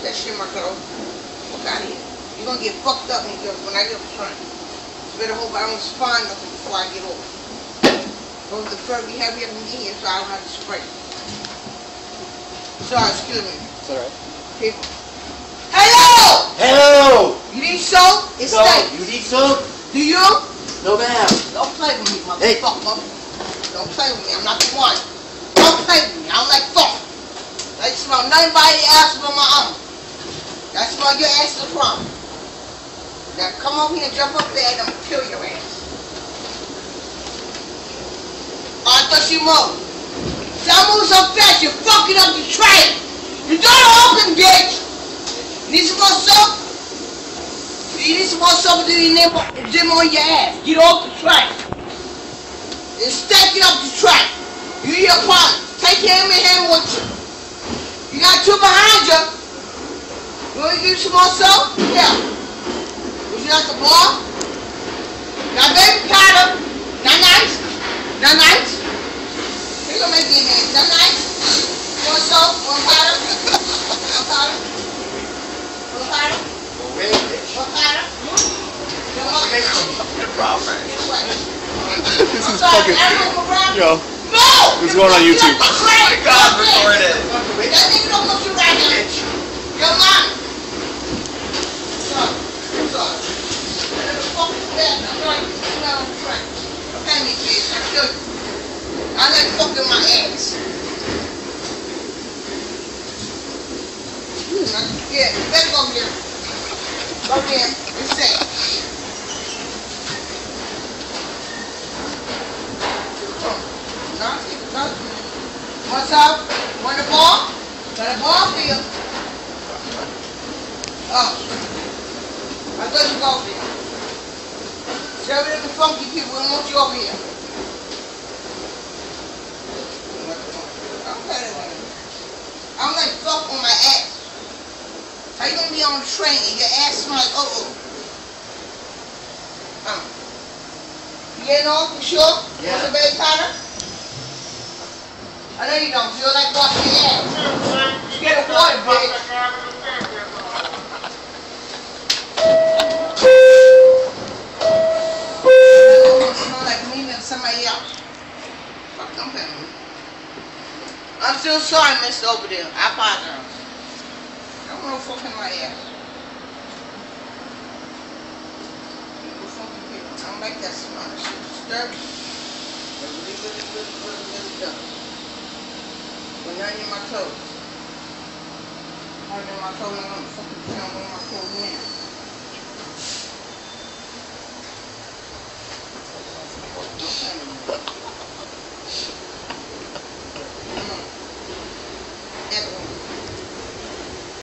that shit in my clothes. Fuck out of here. You're gonna get fucked up when I get off the train. Better hope I don't find nothing before I get off. Those the fur be heavier than me here, so I don't have to spray. Sorry, excuse me. It's alright. People. Hello! Hello! You need soap? It's no, safe. you need soap? Do you? No, ma'am. Don't play with me, motherfucker. Hey. Don't play with me. I'm not the one. Don't play with me. I don't like fuck. I smell nothing by your ass but my arm. I smell your ass is a problem. Now come over here and jump up there and I'm gonna kill your ass. Oh, I thought you moved. Don't move so fast, you're fucking up the train. You don't open, bitch. You need some more soap? You need some more soap to do your dim on your ass. Get off the train. And stack it up the train. You your partner. Take him and him with you. You got two behind you. You want to give you some more soap? Yeah. Would you like the ball? Now baby powder. Not nice. Not nice. He's gonna make you nice. Not nice. One soap, one powder. One powder. One powder. One powder. This is fucking... Yo. No! This is going on YouTube. Oh my God, record it. That nigga don't look you right now. Your mom. Sorry. I like fucking my ass. Yeah, you better go here. Go there. It's safe. What's up? Want a ball? Got a ball for you. Oh. I thought you go over here. Tell me the funky people don't want you over here. I'm like fuck on my ass. How you gonna be on the train and your ass smells like You getting off for sure? Yeah. Want the baby powder? I know you don't. You don't like washing your ass. You get a water, bitch. Smell like me than somebody else. Fuck them family. I'm still sorry, Mr. Over there. I apologize. I don't know fucking my ass. People fucking people. I don't like that smell. That shit disturbs me. It really does. But nothing in my clothes. Nothing in my clothes. I'm gonna fucking film on my clothes now.